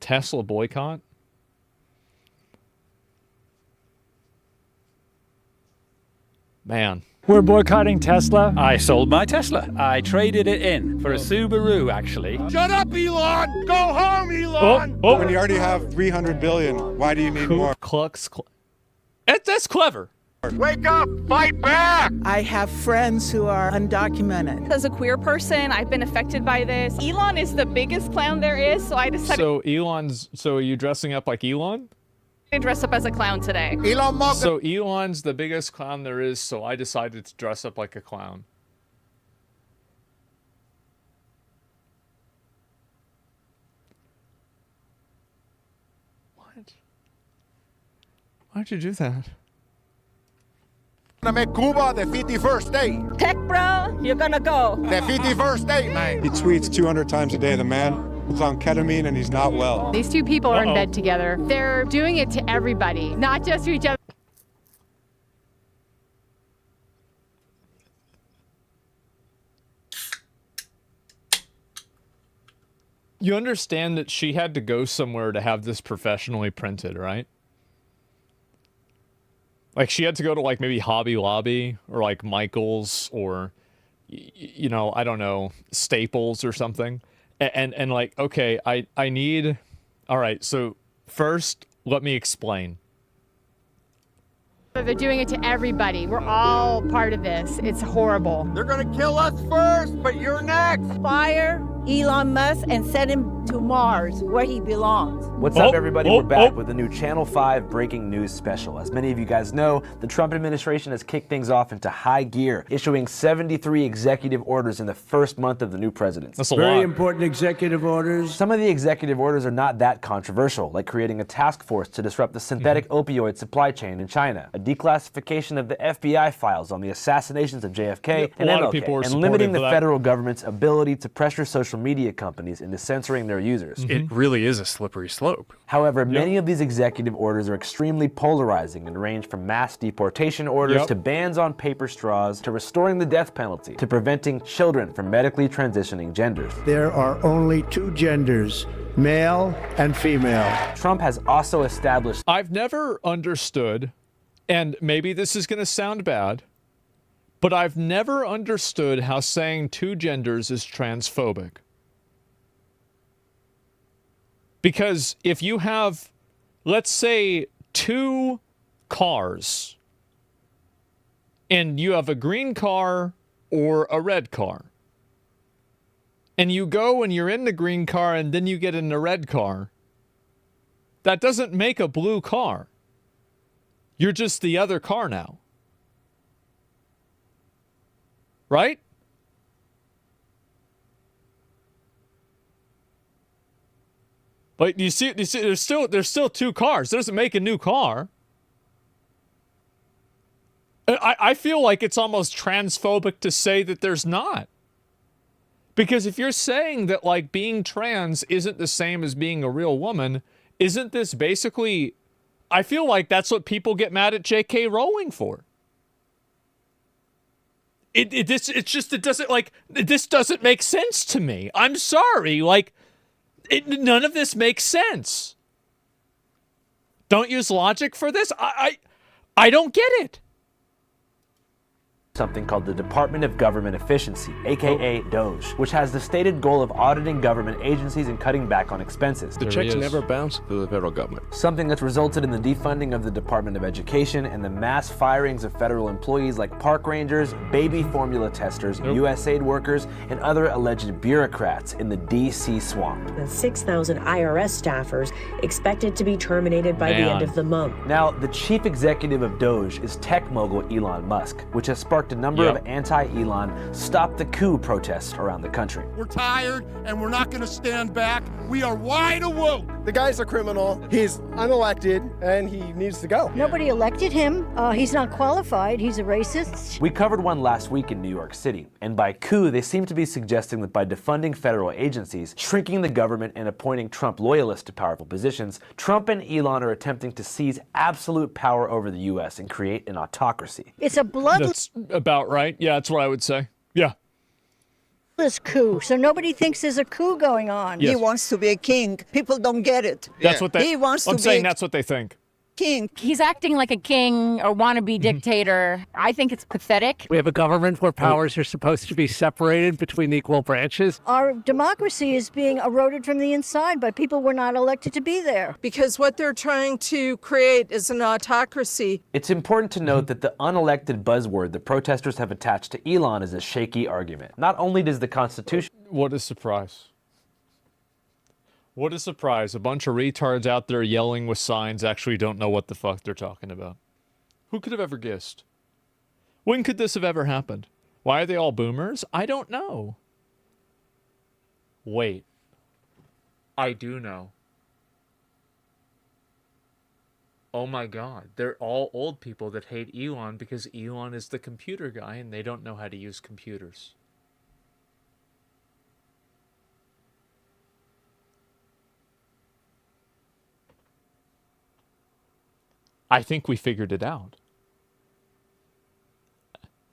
Tesla boycott? Man. We're boycotting Tesla. I sold my Tesla. I traded it in for a Subaru, actually. Shut up, Elon! Go home, Elon! When you already have 300 billion, why do you need more? That's clever. Wake up! Fight back! I have friends who are undocumented. As a queer person, I've been affected by this. Elon is the biggest clown there is, so I decided So are you dressing up like Elon? to dress up as a clown today. Elon Musk! So Elon's the biggest clown there is, so I decided to dress up like a clown. What? Why'd you do that? Gonna make Cuba the 51st state. Tech bro, you're gonna go. The 51st state, man. He tweets 200 times a day. The man is on ketamine and he's not well. These two people are in bed together. They're doing it to everybody, not just to each other. You understand that she had to go somewhere to have this professionally printed, right? Like, she had to go to, like, maybe Hobby Lobby or, like, Michael's or, you know, I don't know, Staples or something. And like, okay, I need... All right, so first, let me explain. They're doing it to everybody. We're all part of this. It's horrible. They're gonna kill us first, but you're next. Fire Elon Musk and send him to Mars, where he belongs. What's up, everybody? We're back with a new Channel 5 breaking news special. As many of you guys know, the Trump administration has kicked things off into high gear, issuing 73 executive orders in the first month of the new presidency. That's a Very lot. important executive orders. Some of the executive orders are not that controversial, like creating a task force to disrupt the synthetic opioid supply chain in China, a declassification of the FBI files on the assassinations of JFK and MLK, and limiting the federal government's ability to pressure social media companies into censoring their users. It really is a slippery slope. However, many of these executive orders are extremely polarizing and range from mass deportation orders to bans on paper straws to restoring the death penalty to preventing children from medically transitioning genders. There are only two genders, male and female. Trump has also established... I've never understood, and maybe this is going to sound bad, but I've never understood how saying two genders is transphobic. Because if you have, let's say, two cars, and you have a green car or a red car, and you go and you're in the green car and then you get in the red car, that doesn't make a blue car. You're just the other car now. Right? But you see, there's still two cars. It doesn't make a new car. I feel like it's almost transphobic to say that there's not. Because if you're saying that, like, being trans isn't the same as being a real woman, isn't this basically... I feel like that's what people get mad at J.K. Rowling for. It doesn't make sense to me. I'm sorry. Like, none of this makes sense. Don't use logic for this. I don't get it. something called the Department of Government Efficiency, aka DOGE, which has the stated goal of auditing government agencies and cutting back on expenses. The checks never bounce to the federal government. Something that's resulted in the defunding of the Department of Education and the mass firings of federal employees like park rangers, baby formula testers, USAID workers, and other alleged bureaucrats in the DC swamp. The 6,000 IRS staffers expected to be terminated by the end of the month. Now, the chief executive of DOGE is tech mogul Elon Musk, which has sparked a number of anti-Elon Stop the Coup protests around the country. We're tired and we're not going to stand back. We are wide awoke. The guy's a criminal. He's unelected and he needs to go. Nobody elected him. He's not qualified. He's a racist. We covered one last week in New York City, and by coup, they seem to be suggesting that by defunding federal agencies, shrinking the government, and appointing Trump loyalists to powerful positions, Trump and Elon are attempting to seize absolute power over the U.S. and create an autocracy. It's a blood... That's about right. Yeah, that's what I would say. Yeah. this coup, so nobody thinks there's a coup going on. Yes. He wants to be a king. People don't get it. That's what they. He wants to I'm be saying a that's what they think. king. He's acting like a king or wannabe dictator. I think it's pathetic. We have a government where powers are supposed to be separated between equal branches. Our democracy is being eroded from the inside by people who were not elected to be there. Because what they're trying to create is an autocracy. It's important to note that the unelected buzzword the protesters have attached to Elon is a shaky argument. Not only does the Constitution... What a surprise. What a surprise. A bunch of retards out there yelling with signs actually don't know what the fuck they're talking about. Who could have ever guessed? When could this have ever happened? Why are they all boomers? I don't know. Wait. I do know. Oh my god. They're all old people that hate Elon because Elon is the computer guy and they don't know how to use computers. I think we figured it out.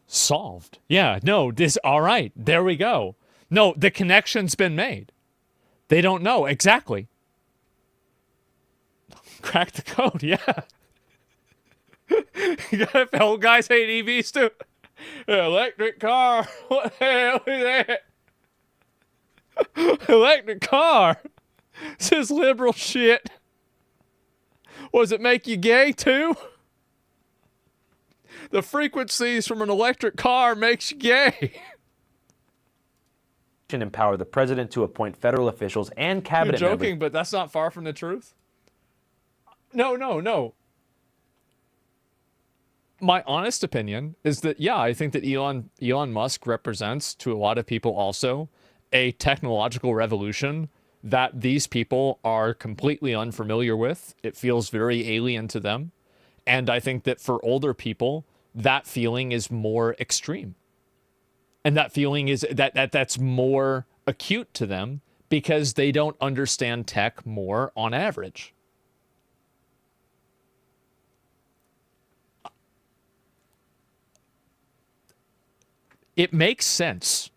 Solved. Yeah, no, all right, there we go. No, the connection's been made. They don't know, exactly. Crack the code, yeah. You got old guys hate EVs too. Electric car, what the hell is that? Electric car. This is liberal shit. Does it make you gay too? The frequencies from an electric car makes you gay. Empower the president to appoint federal officials and cabinet You're joking, members. but that's not far from the truth. No. My honest opinion is that, yeah, I think that Elon Musk represents, to a lot of people also, a technological revolution that these people are completely unfamiliar with. It feels very alien to them. And I think that for older people, that feeling is more extreme. And that feeling is that's more acute to them because they don't understand tech more on average. It makes sense.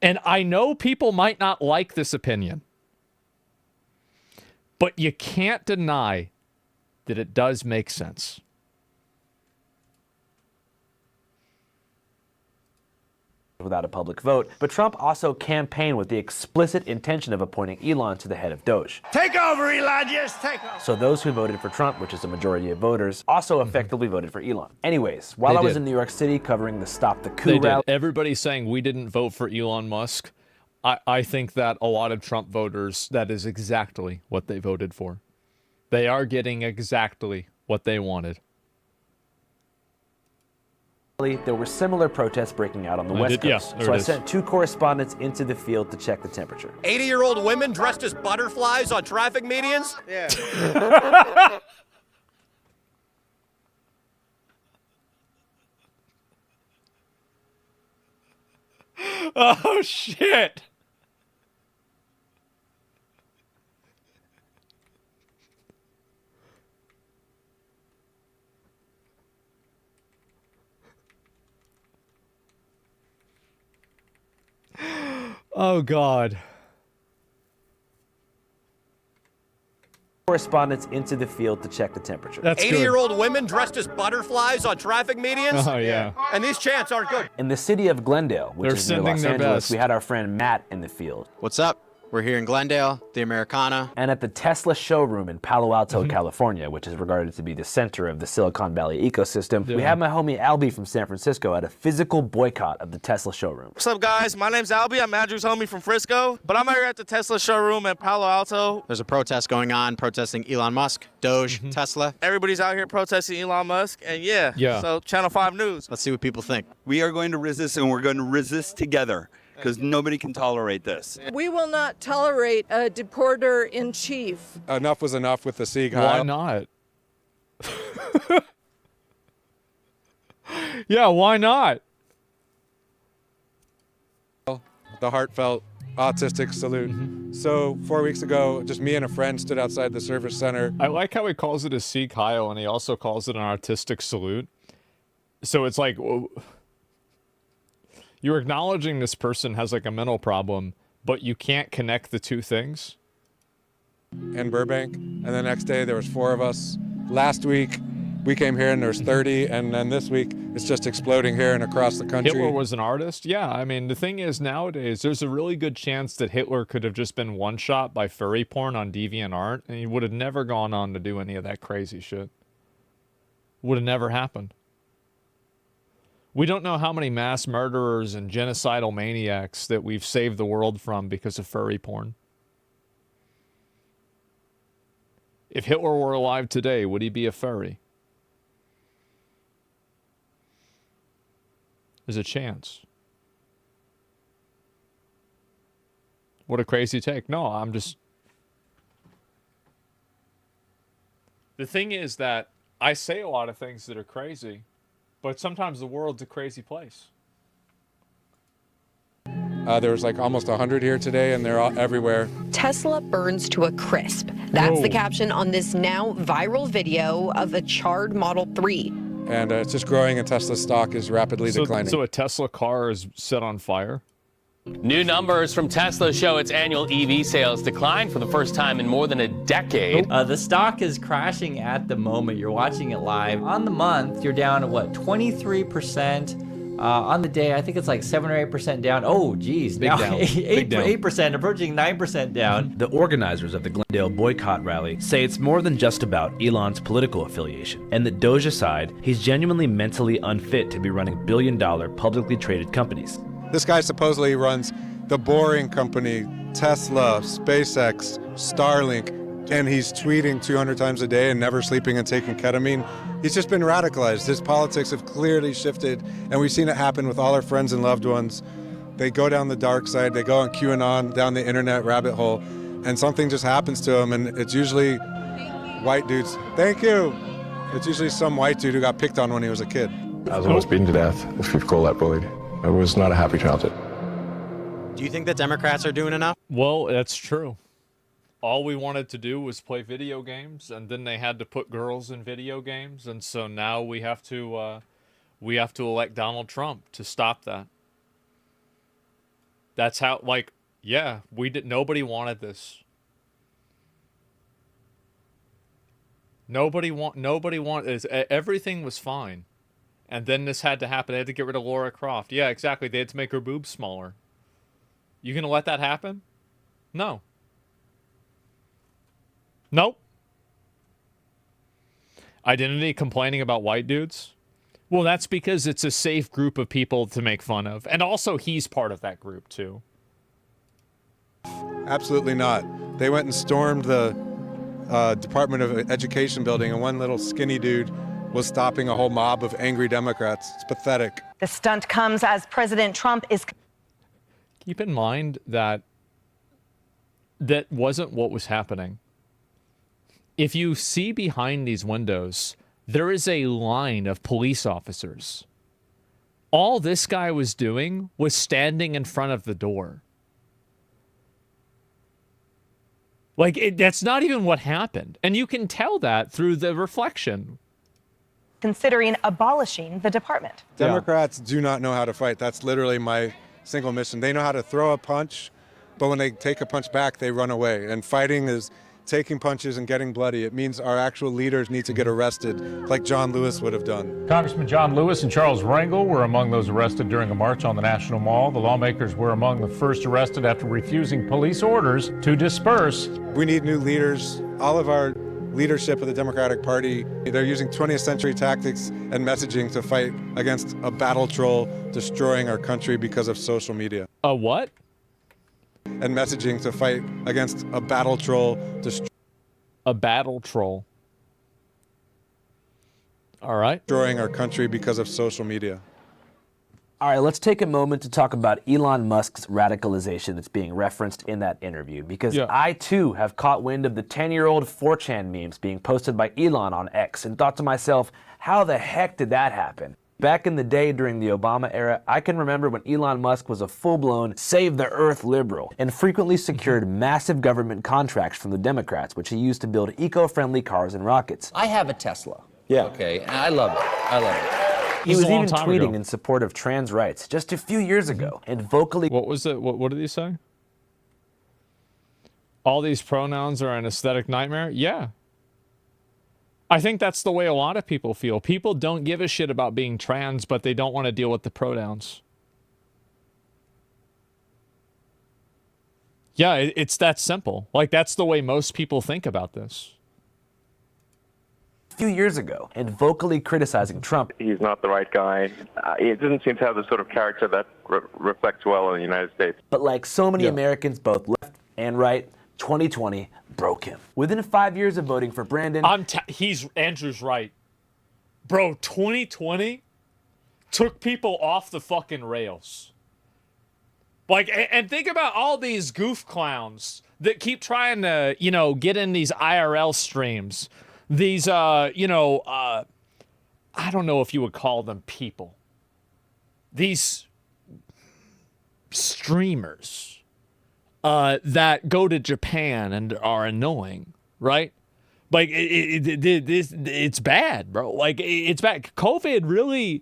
And I know people might not like this opinion, but you can't deny that it does make sense. Without a public vote, but Trump also campaigned with the explicit intention of appointing Elon to the head of Doge. Take over, Elon, just take over. So those who voted for Trump, which is a majority of voters, also effectively voted for Elon. Anyways, while I was in New York City covering the Stop the Coup rally... Everybody's saying we didn't vote for Elon Musk. I think that a lot of Trump voters, that is exactly what they voted for. They are getting exactly what they wanted. There were similar protests breaking out on the West Coast. So I sent 2 correspondents into the field to check the temperature. 80-year-old women dressed as butterflies on traffic medians? Yeah. Oh, shit. Oh, God. Correspondents into the field to check the temperature. That's 80-year-old women dressed as butterflies on traffic medians? Oh, yeah. And these chants aren't good. In the city of Glendale, which is near Los Angeles, we had our friend Matt in the field. What's up? We're here in Glendale, the Americana. And at the Tesla showroom in Palo Alto, California, which is regarded to be the center of the Silicon Valley ecosystem, we have my homie Albie from San Francisco at a physical boycott of the Tesla showroom. What's up, guys? My name's Albie. I'm Andrew's homie from Frisco, but I'm here at the Tesla showroom in Palo Alto. There's a protest going on, protesting Elon Musk, Doge, Tesla. Everybody's out here protesting Elon Musk, and so Channel 5 News. Let's see what people think. We are going to resist, and we're going to resist together, because nobody can tolerate this. We will not tolerate a deporter-in-chief. Enough was enough with the Sieg Heil. Why not? Yeah, why not? The heartfelt autistic salute. So 4 weeks ago, just me and a friend stood outside the service center. I like how he calls it a Sieg Heil, and he also calls it an artistic salute. So it's like... You're acknowledging this person has like a mental problem, but you can't connect the two things. In Burbank, and the next day there was 4 of us. Last week we came here and there was 30, and then this week it's just exploding here and across the country. Hitler was an artist? Yeah, I mean, the thing is nowadays there's a really good chance that Hitler could have just been one-shot by furry porn on DeviantArt, and he would have never gone on to do any of that crazy shit. Would have never happened. We don't know how many mass murderers and genocidal maniacs that we've saved the world from because of furry porn. If Hitler were alive today, would he be a furry? There's a chance. What a crazy take. No, I'm just... The thing is that I say a lot of things that are crazy, but sometimes the world's a crazy place. There was like almost 100 here today, and they're all everywhere. Tesla burns to a crisp. That's the caption on this now viral video of a charred Model 3. And it's just growing, and Tesla stock is rapidly declining. So a Tesla car is set on fire? New numbers from Tesla show its annual EV sales declined for the first time in more than a decade. The stock is crashing at the moment. You're watching it live. On the month, you're down to what, 23%? On the day, I think it's like 7 or 8% down. Oh, geez. Big now down. 8%, approaching 9% down. The organizers of the Glendale Boycott rally say it's more than just about Elon's political affiliation, and that Doge aside, he's genuinely mentally unfit to be running billion-dollar publicly traded companies. This guy supposedly runs the Boring Company, Tesla, SpaceX, Starlink, and he's tweeting 200 times a day and never sleeping and taking ketamine. He's just been radicalized. His politics have clearly shifted, and we've seen it happen with all our friends and loved ones. They go down the dark side, they go on QAnon, down the internet rabbit hole, and something just happens to them, and it's usually white dudes. Thank you. It's usually some white dude who got picked on when he was a kid. I was almost beaten to death, if you call that bullied. I was not a happy childhood. Do you think the Democrats are doing enough? Well, that's true. All we wanted to do was play video games, and then they had to put girls in video games, and so now we have to elect Donald Trump to stop that. That's how, like, yeah, nobody wanted this. Nobody wanted, everything was fine. And then this had to happen. They had to get rid of Laura Croft. Yeah, exactly. They had to make her boobs smaller. You gonna let that happen? No. Nope. Identity complaining about white dudes? Well, that's because it's a safe group of people to make fun of. And also, he's part of that group, too. Absolutely not. They went and stormed the Department of Education building, and one little skinny dude was stopping a whole mob of angry Democrats. It's pathetic. The stunt comes as President Trump is... Keep in mind that that wasn't what was happening. If you see behind these windows, there is a line of police officers. All this guy was doing was standing in front of the door. Like, that's not even what happened. And you can tell that through the reflection. Considering abolishing the department. Democrats do not know how to fight. That's literally my single mission. They know how to throw a punch, but when they take a punch back, they run away. And fighting is taking punches and getting bloody. It means our actual leaders need to get arrested, like John Lewis would have done. Congressman John Lewis and Charles Rangel were among those arrested during a march on the National Mall. The lawmakers were among the first arrested after refusing police orders to disperse. We need new leaders. All of our leadership of the Democratic Party, they're using 20th century tactics and messaging to fight against a battle troll destroying our country because of social media. A what? And messaging to fight against a battle troll. A battle troll. All right. Destroying our country because of social media. All right, let's take a moment to talk about Elon Musk's radicalization that's being referenced in that interview, because I too have caught wind of the 10-year-old 4chan memes being posted by Elon on X and thought to myself, how the heck did that happen? Back in the day during the Obama era, I can remember when Elon Musk was a full-blown save the earth liberal and frequently secured massive government contracts from the Democrats, which he used to build eco-friendly cars and rockets. I have a Tesla. Yeah. Okay, and I love it. I love it. He was even tweeting in support of trans rights just a few years ago and vocally... What was it? What did he say? All these pronouns are an aesthetic nightmare? Yeah. I think that's the way a lot of people feel. People don't give a shit about being trans, but they don't want to deal with the pronouns. Yeah, it's that simple. Like, that's the way most people think about this. A few years ago and vocally criticizing Trump. He's not the right guy. He doesn't seem to have the sort of character that reflects well in the United States. But like so many Americans, both left and right, 2020 broke him. Within 5 years of voting for Brandon... Andrew's right. Bro, 2020 took people off the fucking rails. Like, and think about all these goof clowns that keep trying to, get in these IRL streams. These, I don't know if you would call them people. These streamers that go to Japan and are annoying, right? Like, it's bad, bro. Like, it's bad. COVID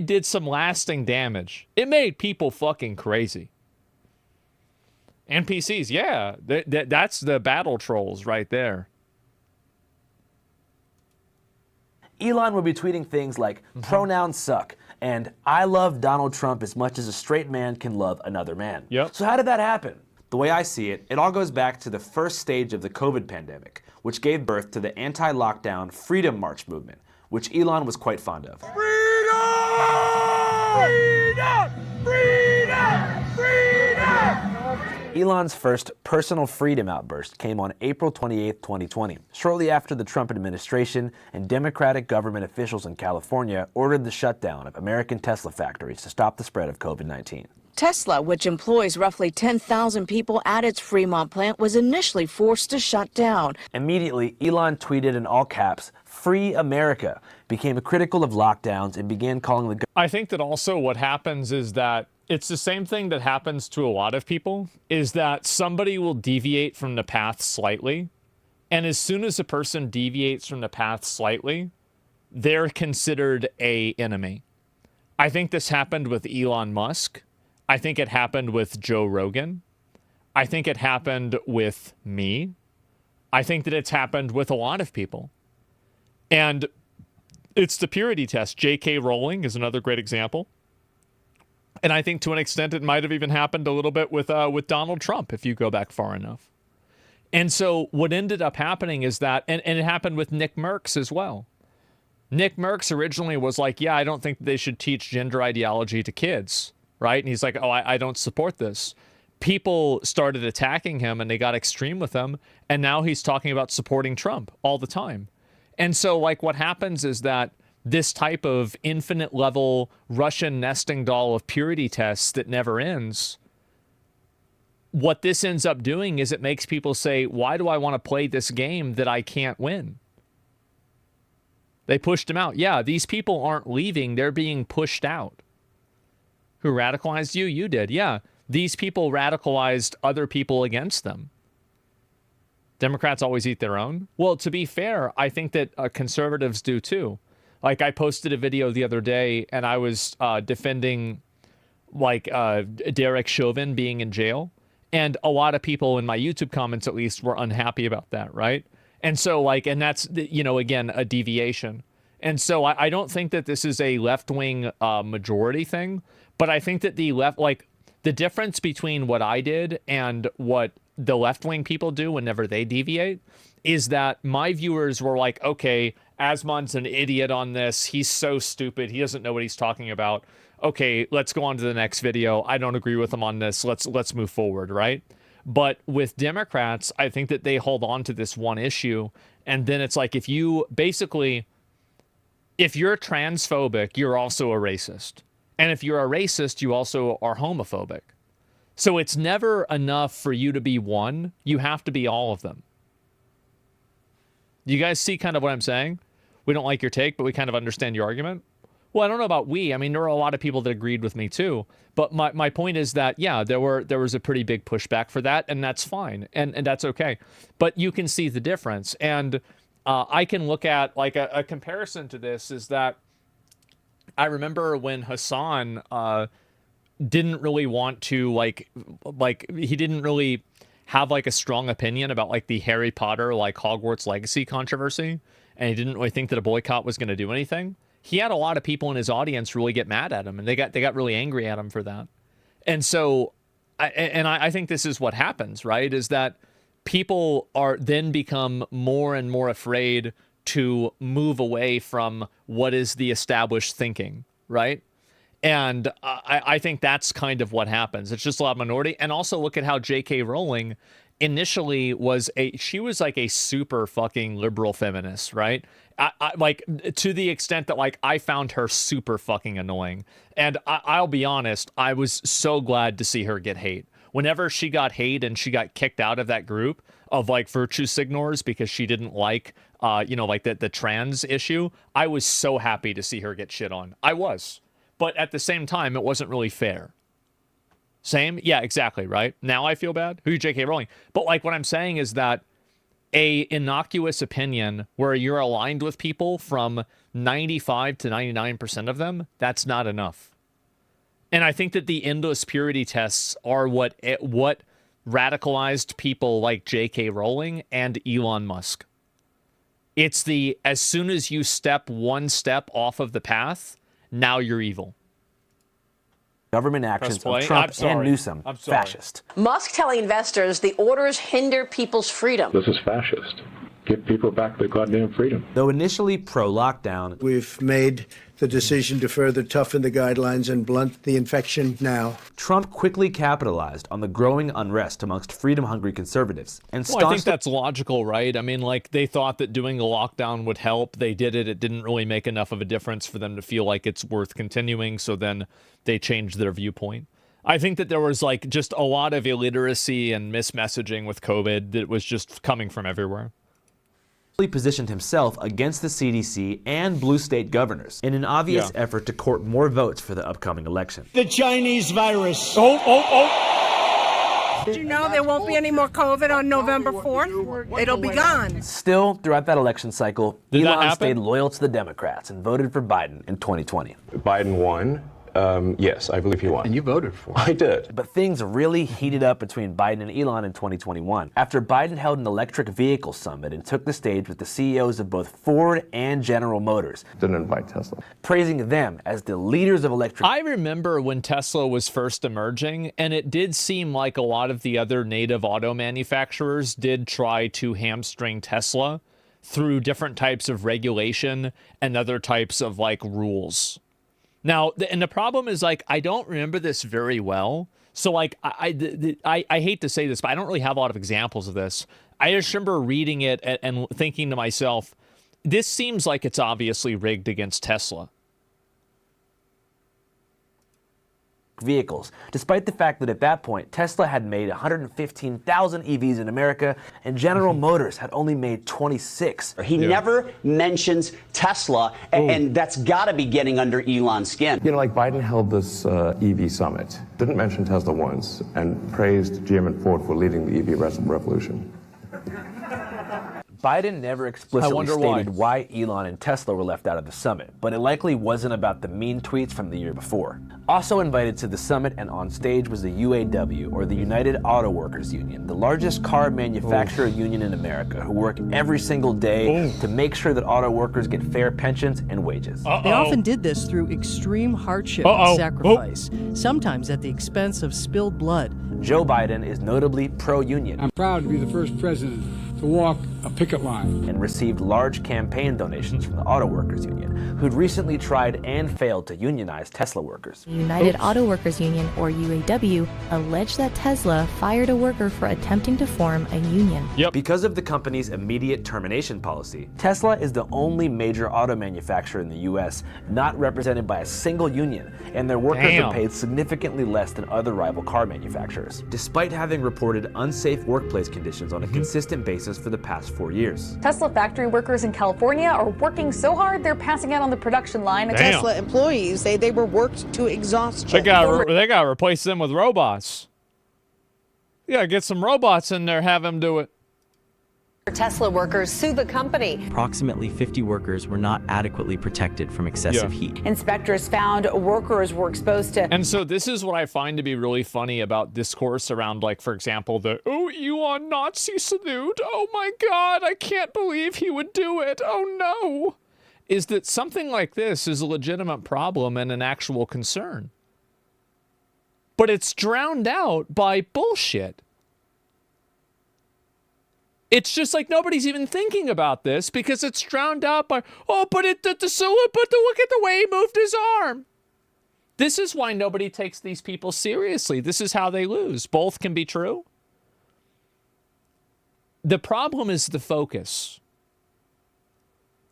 did some lasting damage. It made people fucking crazy. NPCs, yeah. That's the battle trolls right there. Elon would be tweeting things like, pronouns suck, and I love Donald Trump as much as a straight man can love another man. Yep. So how did that happen? The way I see it, it all goes back to the first stage of the COVID pandemic, which gave birth to the anti-lockdown Freedom March movement, which Elon was quite fond of. Freedom! Freedom! Freedom! Elon's first personal freedom outburst came on April 28, 2020, shortly after the Trump administration and Democratic government officials in California ordered the shutdown of American Tesla factories to stop the spread of COVID-19. Tesla, which employs roughly 10,000 people at its Fremont plant, was initially forced to shut down. Immediately, Elon tweeted in all caps, "Free America," became critical of lockdowns and began calling the... I think that also what happens is that it's the same thing that happens to a lot of people, is that somebody will deviate from the path slightly, and as soon as a person deviates from the path slightly, they're considered an enemy. I think this happened with Elon Musk. I think it happened with Joe Rogan. I think it happened with me. I think that it's happened with a lot of people. And it's the purity test. J.K. Rowling is another great example. And I think to an extent it might have even happened a little bit with Donald Trump if you go back far enough. And so what ended up happening is that, and it happened with Nick Merckx as well. Nick Merckx originally was like, yeah, I don't think they should teach gender ideology to kids, right? And he's like, oh, I don't support this. People started attacking him and they got extreme with him. And now he's talking about supporting Trump all the time. And so like what happens is that this type of infinite level Russian nesting doll of purity tests that never ends, what this ends up doing is it makes people say, why do I want to play this game that I can't win? They pushed him out. Yeah, these people aren't leaving. They're being pushed out. Who radicalized you? You did. Yeah, these people radicalized other people against them. Democrats always eat their own. Well, to be fair, I think that conservatives do too. Like I posted a video the other day and I was defending like Derek Chauvin being in jail. And a lot of people in my YouTube comments, at least, were unhappy about that, right? And so like, and that's, again, a deviation. And so I don't think that this is a left-wing majority thing, but I think that the left, like the difference between what I did and what the left-wing people do whenever they deviate is that my viewers were like, okay, Asmon's an idiot on this. He's so stupid. He doesn't know what he's talking about. Okay, let's go on to the next video. I don't agree with him on this. Let's move forward, right? But with Democrats, I think that they hold on to this one issue. And then it's like, if you're transphobic, you're also a racist. And if you're a racist, you also are homophobic. So it's never enough for you to be one. You have to be all of them. You guys see kind of what I'm saying? We don't like your take, but we kind of understand your argument. Well, I don't know about we. I mean, there were a lot of people that agreed with me too. But my point is that, yeah, there was a pretty big pushback for that, and that's fine. And that's okay. But you can see the difference. And I can look at, like, a comparison to this is that I remember when Hassan didn't really want to like he didn't really have like a strong opinion about like the Harry Potter like Hogwarts Legacy controversy, and he didn't really think that a boycott was going to do anything. He had a lot of people in his audience really get mad at him, and they got really angry at him for that. And so I think this is what happens, right? Is that people are then become more and more afraid to move away from what is the established thinking, right? And I think that's kind of what happens. It's just a lot of minority. And also look at how J.K. Rowling initially she was like a super fucking liberal feminist, right? I like to the extent that like I found her super fucking annoying. And I'll be honest, I was so glad to see her get hate. Whenever she got hate and she got kicked out of that group of like virtue signors because she didn't like, like the trans issue, I was so happy to see her get shit on. I was. But at the same time, it wasn't really fair. Same? Yeah, exactly, right? Now I feel bad. Who's J.K. Rowling? But like what I'm saying is that a innocuous opinion where you're aligned with people from 95 to 99% of them, that's not enough. And I think that the endless purity tests are what radicalized people like J.K. Rowling and Elon Musk. It's as soon as you step one step off of the path, now you're evil. Government actions of Trump and Newsom, fascist. Musk telling investors the orders hinder people's freedom. This is fascist. Give people back their goddamn freedom. Though initially pro-lockdown, we've made the decision to further toughen the guidelines and blunt the infection now. Trump quickly capitalized on the growing unrest amongst freedom-hungry conservatives. And I think that's logical, right? I mean, like, they thought that doing a lockdown would help. They did it. It didn't really make enough of a difference for them to feel like it's worth continuing, so then they changed their viewpoint. I think that there was, like, just a lot of illiteracy and mismessaging with COVID that was just coming from everywhere. Positioned himself against the CDC and blue state governors in an obvious effort to court more votes for the upcoming election. The Chinese virus. Did you know there won't be any more COVID on November 4th? It'll be gone. Still, throughout that election cycle, Elon stayed loyal to the Democrats and voted for Biden in 2020. Biden won. Yes, I believe he won. And you voted for him. I did. But things really heated up between Biden and Elon in 2021 after Biden held an electric vehicle summit and took the stage with the CEOs of both Ford and General Motors. Didn't invite Tesla. Praising them as the leaders of electric. I remember when Tesla was first emerging, and it did seem like a lot of the other native auto manufacturers did try to hamstring Tesla through different types of regulation and other types of like rules. Now, and the problem is, like, I don't remember this very well. So, like, I hate to say this, but I don't really have a lot of examples of this. I just remember reading it and thinking to myself, this seems like it's obviously rigged against Tesla. Vehicles, despite the fact that at that point, Tesla had made 115,000 EVs in America, and General Motors had only made 26. He never mentions Tesla, and that's got to be getting under Elon's skin. You know, like Biden held this EV summit, didn't mention Tesla once, and praised GM and Ford for leading the EV revolution. Biden never explicitly stated why Elon and Tesla were left out of the summit, but it likely wasn't about the mean tweets from the year before. Also invited to the summit and on stage was the UAW, or the United Auto Workers Union, the largest car manufacturer union in America, who work every single day to make sure that auto workers get fair pensions and wages. They often did this through extreme hardship and sacrifice, sometimes at the expense of spilled blood. Joe Biden is notably pro-union. I'm proud to be the first president to walk a picket line. And received large campaign donations from the Auto Workers Union, who'd recently tried and failed to unionize Tesla workers. The United Auto Workers Union, or UAW, alleged that Tesla fired a worker for attempting to form a union. Because of the company's immediate termination policy, Tesla is the only major auto manufacturer in the U.S. not represented by a single union, and their workers are paid significantly less than other rival car manufacturers, despite having reported unsafe workplace conditions on a consistent basis for the past 4 years. Tesla factory workers in California are working so hard they're passing out on the production line. Tesla employees say they were worked to exhaustion. They got to replace them with robots. Yeah, get some robots in there, have them do it. Tesla workers sue the company. Approximately 50 workers were not adequately protected from excessive heat. Inspectors found workers were exposed to. And so this is what I find to be really funny about discourse around, like, for example, the, oh, Elon Nazi salute. Oh my God, I can't believe he would do it. Oh no. Is that something like this is a legitimate problem and an actual concern. But it's drowned out by bullshit. It's just like nobody's even thinking about this because it's drowned out by, oh, but look at the way he moved his arm. This is why nobody takes these people seriously. This is how they lose. Both can be true. The problem is the focus.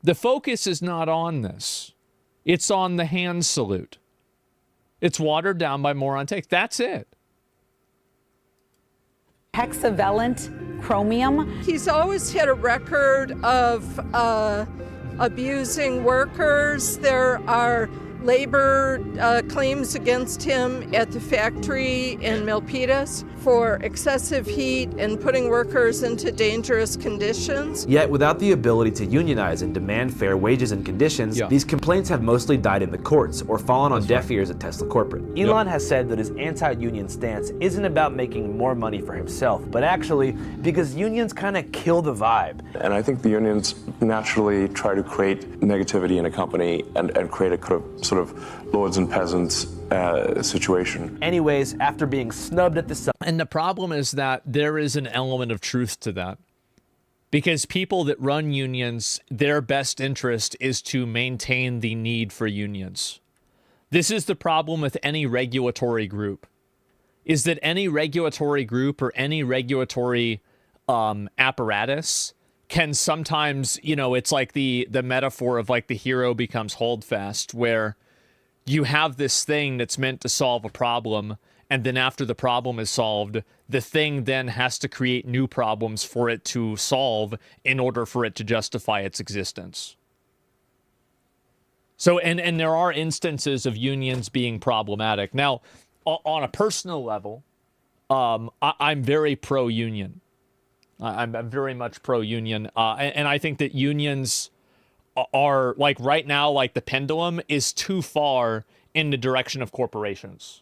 The focus is not on this. It's on the hand salute. It's watered down by moron take. That's it. Hexavalent chromium. He's always had a record of abusing workers. There are labor claims against him at the factory in Milpitas for excessive heat and putting workers into dangerous conditions. Yet, without the ability to unionize and demand fair wages and conditions, these complaints have mostly died in the courts or fallen on deaf ears at Tesla corporate. Elon has said that his anti-union stance isn't about making more money for himself, but actually because unions kind of kill the vibe. And I think the unions naturally try to create negativity in a company and create a sort of lords and peasants situation. Anyways, after being snubbed at the summit. And the problem is that there is an element of truth to that. Because people that run unions, their best interest is to maintain the need for unions. This is the problem with any regulatory group, is that any regulatory group or any regulatory apparatus can sometimes, you know, it's like the metaphor of like the hero becomes holdfast, where you have this thing that's meant to solve a problem, and then after the problem is solved, the thing then has to create new problems for it to solve in order for it to justify its existence. So, and there are instances of unions being problematic. Now, on a personal level, I'm very pro-union. I'm very much pro-union, and I think that unions are, like, right now, like, the pendulum is too far in the direction of corporations.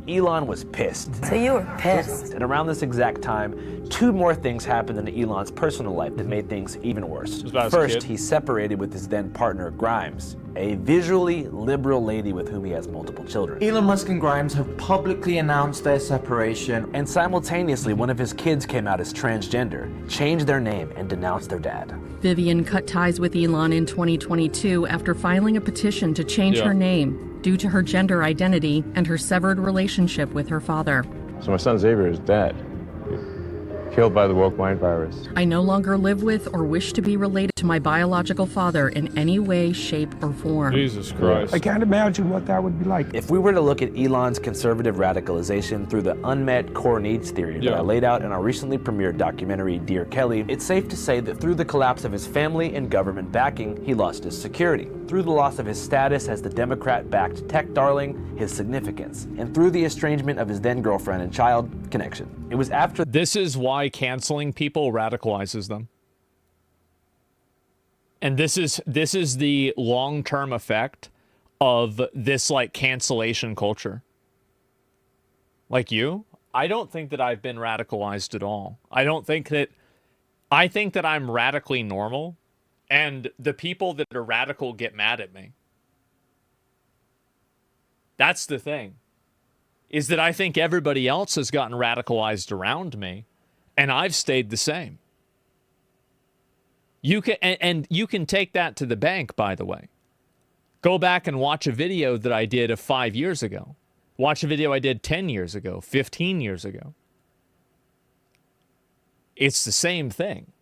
Elon was pissed. So you were pissed. And around this exact time, two more things happened in Elon's personal life that made things even worse. First, he separated with his then partner, Grimes, a visually liberal lady with whom he has multiple children. Elon Musk and Grimes have publicly announced their separation. And simultaneously, one of his kids came out as transgender, changed their name, and denounced their dad. Vivian cut ties with Elon in 2022 after filing a petition to change her name due to her gender identity and her severed relationship with her father. So my son Xavier is dead, killed by the woke mind virus. I no longer live with or wish to be related to my biological father in any way, shape, or form. Jesus Christ. I can't imagine what that would be like. If we were to look at Elon's conservative radicalization through the unmet core needs theory that I laid out in our recently premiered documentary, Dear Kelly, it's safe to say that through the collapse of his family and government backing, he lost his security. Through the loss of his status as the Democrat-backed tech darling, his significance. And through the estrangement of his then girlfriend and child, connection. It was after... This is why canceling people radicalizes them. And this is the long-term effect of this, like, cancellation culture. Like you, I don't think that I've been radicalized at all. I think that I'm radically normal, and the people that are radical get mad at me. That's the thing, is that I think everybody else has gotten radicalized around me, and I've stayed the same. You can, and you can take that to the bank, by the way. Go back and watch a video that I did of 5 years ago. Watch a video I did 10 years ago, 15 years ago. It's the same thing.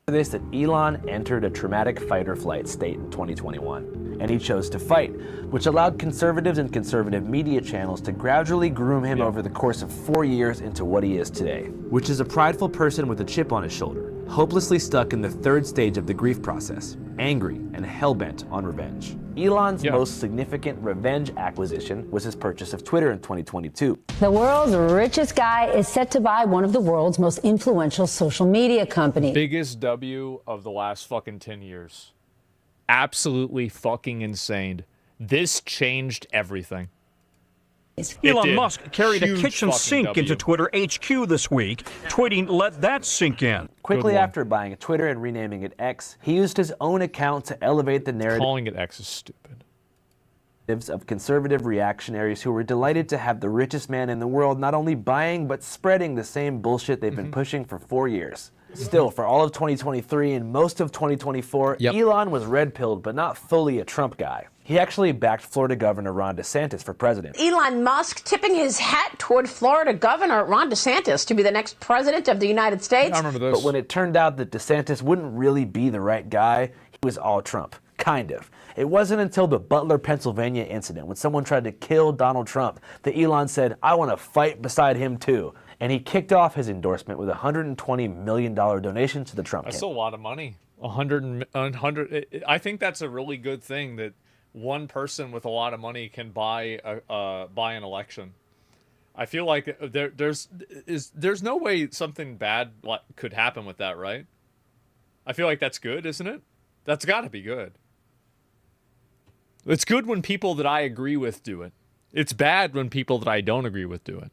This that Elon entered a traumatic fight-or-flight state in 2021, and he chose to fight, which allowed conservatives and conservative media channels to gradually groom him over the course of 4 years into what he is today, which is a prideful person with a chip on his shoulder, hopelessly stuck in the third stage of the grief process, angry and hell-bent on revenge. Elon's most significant revenge acquisition was his purchase of Twitter in 2022. The world's richest guy is set to buy one of the world's most influential social media companies. Biggest W of the last fucking 10 years. Absolutely fucking insane. This changed everything. Elon Musk carried a Huge kitchen fucking sink W. into Twitter HQ this week, tweeting, "Let that sink in." Quickly after buying Twitter and renaming it X, he used his own account to elevate the narrative. Calling it X is stupid. Of conservative reactionaries who were delighted to have the richest man in the world not only buying but spreading the same bullshit they've been pushing for 4 years. Still, for all of 2023 and most of 2024, Elon was red-pilled but not fully a Trump guy. He actually backed Florida Governor Ron DeSantis for president. Elon Musk tipping his hat toward Florida Governor Ron DeSantis to be the next president of the United States. I remember this. But when it turned out that DeSantis wouldn't really be the right guy, he was all Trump. Kind of. It wasn't until the Butler, Pennsylvania incident when someone tried to kill Donald Trump that Elon said, "I want to fight beside him too." And he kicked off his endorsement with a $120 million donation to the Trump That's campaign. a lot of money. 100. I think that's a really good thing that one person with a lot of money can buy an election. I feel like there's no way something bad could happen with that, right? I feel like that's good, isn't it? That's got to be good. It's good when people that I agree with do it. It's bad when people that I don't agree with do it.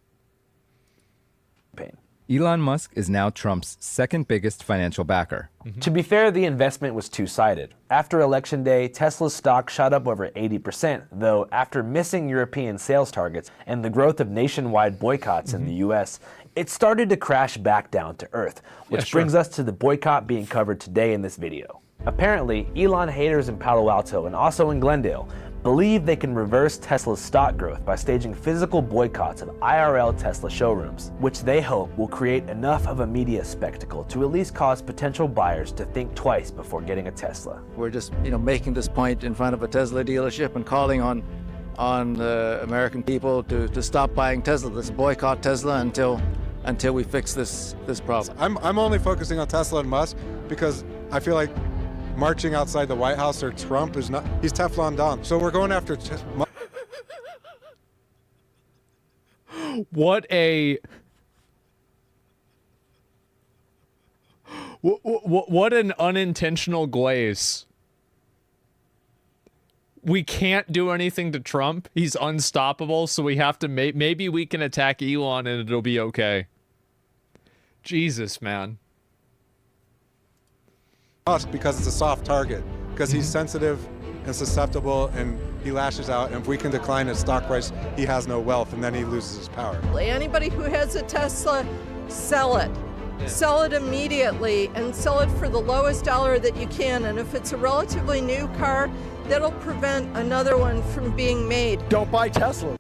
Elon Musk is now Trump's second biggest financial backer. To be fair, the investment was two-sided. After Election Day, Tesla's stock shot up over 80%, though after missing European sales targets and the growth of nationwide boycotts in the US, it started to crash back down to earth, which brings us to the boycott being covered today in this video. Apparently, Elon haters in Palo Alto and also in Glendale believe they can reverse Tesla's stock growth by staging physical boycotts of IRL Tesla showrooms, which they hope will create enough of a media spectacle to at least cause potential buyers to think twice before getting a Tesla. We're just, making this point in front of a Tesla dealership and calling on the American people to stop buying Tesla. Let's boycott Tesla until we fix this problem. I'm only focusing on Tesla and Musk because I feel like marching outside the White House or Trump is not, he's Teflon Don. So we're going after What an unintentional glaze. We can't do anything to Trump. He's unstoppable, so we have to maybe we can attack Elon and it'll be okay. Jesus, man. Musk because it's a soft target, because he's sensitive and susceptible and he lashes out, and if we can decline his stock price, he has no wealth and then he loses his power. Anybody who has a Tesla, sell it. Sell it immediately and sell it for the lowest dollar that you can. And if it's a relatively new car, that'll prevent another one from being made. Don't buy Tesla.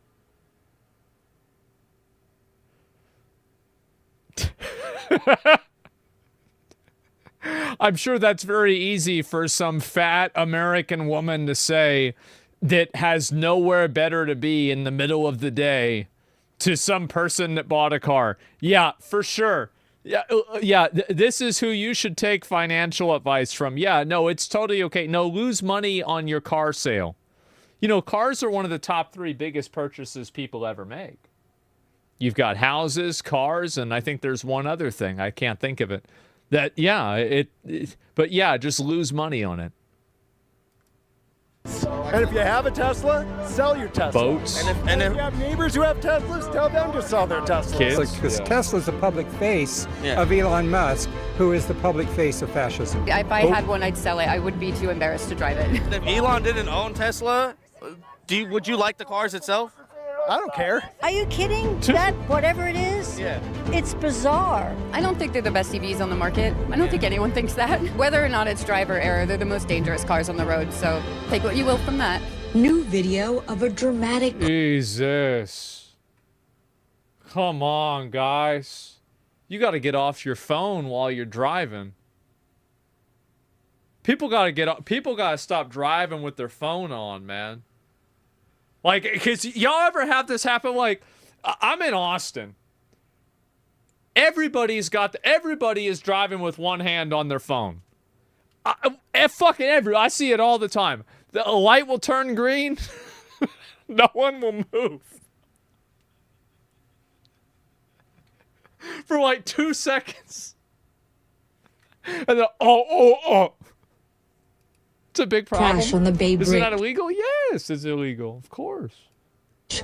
I'm sure that's very easy for some fat American woman to say that has nowhere better to be in the middle of the day to some person that bought a car. Yeah, for sure. Yeah, this is who you should take financial advice from. Yeah, no, it's totally okay. No, lose money on your car sale. Cars are one of the top 3 biggest purchases people ever make. You've got houses, cars, and I think there's one other thing. I can't think of it. But just lose money on it. And if you have a Tesla, sell your Tesla. Boats. And if you have neighbors who have Teslas, tell them to sell their Teslas. Kids. Because Tesla's the public face of Elon Musk, who is the public face of fascism. If I had one, I'd sell it. I would be too embarrassed to drive it. If Elon didn't own Tesla, would you like the cars itself? I don't care. Are you kidding? That, whatever it is, it's bizarre. I don't think they're the best EVs on the market. I don't think anyone thinks that. Whether or not it's driver error, they're the most dangerous cars on the road, so take what you will from that. New video of a dramatic... Jesus. Come on, guys. You got to get off your phone while you're driving. People got to stop driving with their phone on, man. Like, because y'all ever have this happen? Like, I'm in Austin. Everybody is driving with one hand on their phone. I see it all the time. The light will turn green. No one will move. For like 2 seconds. And then, oh. It's a big problem. Crash on the Bay Bridge. Isn't that illegal? Yes, it's illegal. Of course.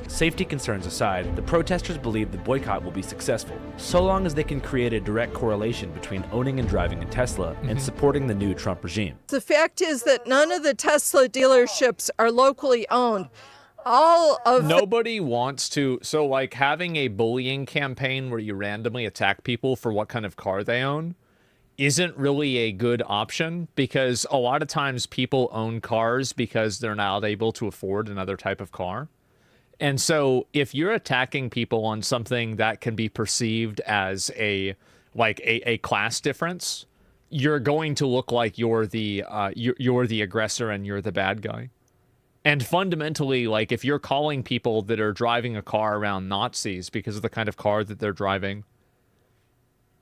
Safety concerns aside, the protesters believe the boycott will be successful, so long as they can create a direct correlation between owning and driving a Tesla and supporting the new Trump regime. The fact is that none of the Tesla dealerships are locally owned. All of Nobody wants to, so like having a bullying campaign where you randomly attack people for what kind of car they own isn't really a good option, because a lot of times people own cars because they're not able to afford another type of car. And so if you're attacking people on something that can be perceived as a class difference, you're going to look like you're the aggressor and you're the bad guy. And fundamentally, like, if you're calling people that are driving a car around Nazis because of the kind of car that they're driving,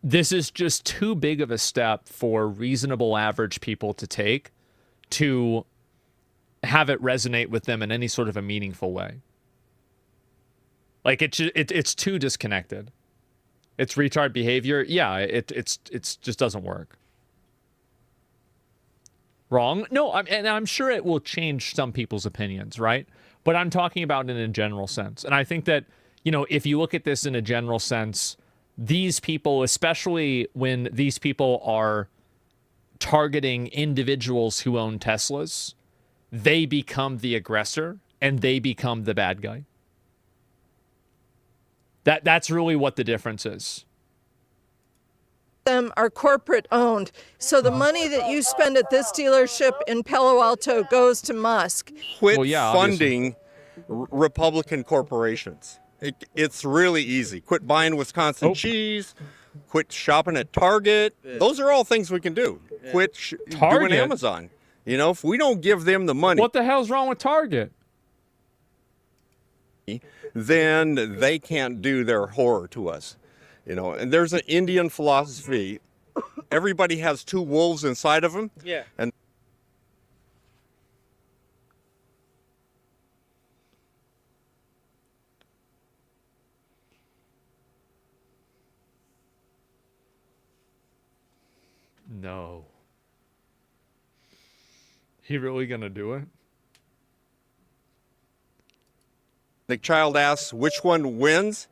this is just too big of a step for reasonable average people to take to have it resonate with them in any sort of a meaningful way. Like, it's too disconnected. It's retard behavior. Yeah, it's just doesn't work. Wrong? No, I'm sure it will change some people's opinions, right? But I'm talking about in a general sense. And I think that, you know, if you look at this in a general sense, these people, especially when these people are targeting individuals who own Teslas, they become the aggressor and they become the bad guy. That's really what the difference is. Them are corporate owned. So the money that you spend at this dealership in Palo Alto goes to Musk. Quit funding Republican corporations. It's really easy. Quit buying Wisconsin cheese. Quit shopping at Target. Those are all things we can do. Quit doing Amazon. You know, if we don't give them the money. What the hell's wrong with Target? Then they can't do their horror to us. You know, and there's an Indian philosophy. Everybody has two wolves inside of them. Yeah. And no. He really gonna do it? the child asks which one wins.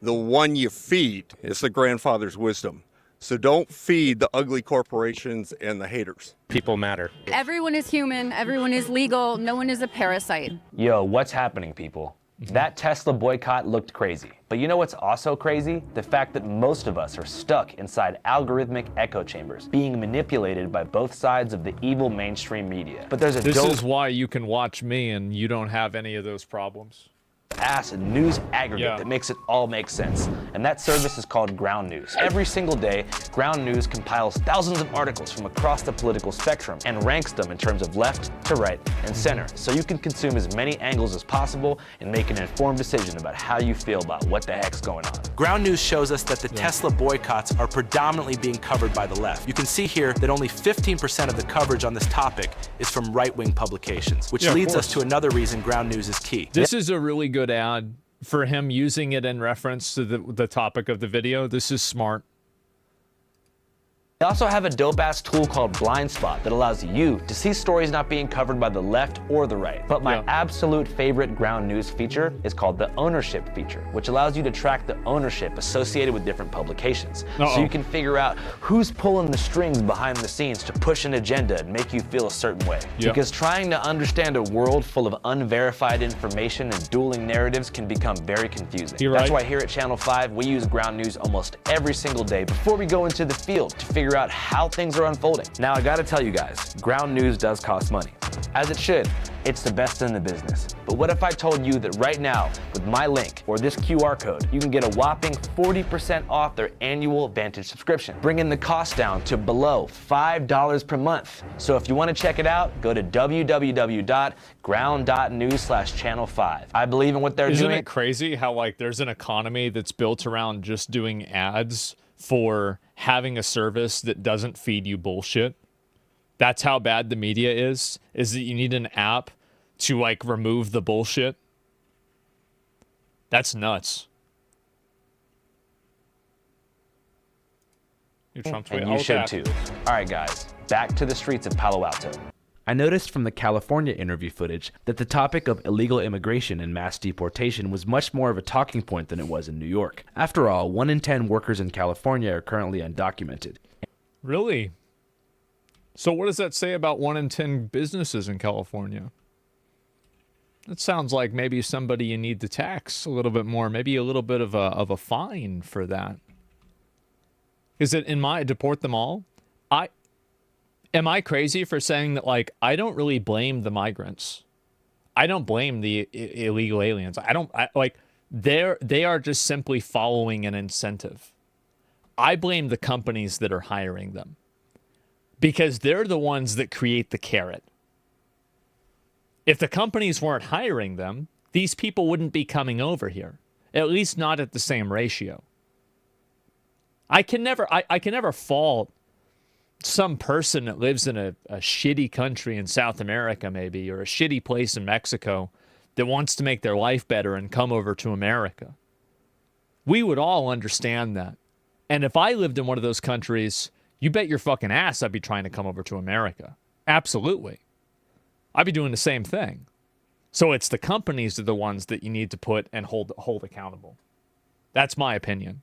The one you feed is the grandfather's wisdom. So don't feed the ugly corporations and the haters. People matter. Everyone is human. Everyone is legal. No one is a parasite. Yo, what's happening, people? That Tesla boycott looked crazy. But you know what's also crazy? The fact that most of us are stuck inside algorithmic echo chambers, being manipulated by both sides of the evil mainstream media. But there's a This is why you can watch me and you don't have any of those problems. Ass news aggregate that makes it all make sense. And that service is called Ground News. Every single day, Ground News compiles thousands of articles from across the political spectrum and ranks them in terms of left to right and center, so you can consume as many angles as possible and make an informed decision about how you feel about what the heck's going on. Ground News shows us that the Tesla boycotts are predominantly being covered by the left. You can see here that only 15% of the coverage on this topic is from right-wing publications, which leads us to another reason Ground News is key. This is a really good ad for him using it in reference to the topic of the video. This is smart. They also have a dope-ass tool called Blind Spot that allows you to see stories not being covered by the left or the right. But my absolute favorite Ground News feature is called the ownership feature, which allows you to track the ownership associated with different publications. So you can figure out who's pulling the strings behind the scenes to push an agenda and make you feel a certain way. Because trying to understand a world full of unverified information and dueling narratives can become very confusing. That's why here at Channel 5, we use Ground News almost every single day before we go into the field to figure out how things are unfolding. Now, I gotta tell you guys, Ground News does cost money. As it should. It's the best in the business. But what if I told you that right now, with my link or this QR code, you can get a whopping 40% off their annual Vantage subscription, bringing the cost down to below $5 per month. So if you want to check it out, go to www.ground.news/channel5. I believe in what they're doing. Isn't it crazy how, like, there's an economy that's built around just doing ads for having a service that doesn't feed you bullshit? That's how bad the media is that you need an app to like remove the bullshit. That's nuts. And you should too. All right, guys, back to the streets of Palo Alto. I noticed from the California interview footage that the topic of illegal immigration and mass deportation was much more of a talking point than it was in New York. After all, 1 in 10 workers in California are currently undocumented. Really? So what does that say about 1 in 10 businesses in California? That sounds like maybe somebody you need to tax a little bit more, maybe a little bit of a fine for that. Is it deport them all? Am I crazy for saying that, like, I don't really blame the migrants. I don't blame the illegal aliens. They are just simply following an incentive. I blame the companies that are hiring them because they're the ones that create the carrot. If the companies weren't hiring them, these people wouldn't be coming over here, at least not at the same ratio. I can never fault some person that lives in a shitty country in South America, maybe, or a shitty place in Mexico that wants to make their life better and come over to America. We would all understand that. And if I lived in one of those countries, you bet your fucking ass I'd be trying to come over to America. Absolutely. I'd be doing the same thing. So it's the companies that are the ones that you need to put and hold accountable. That's my opinion.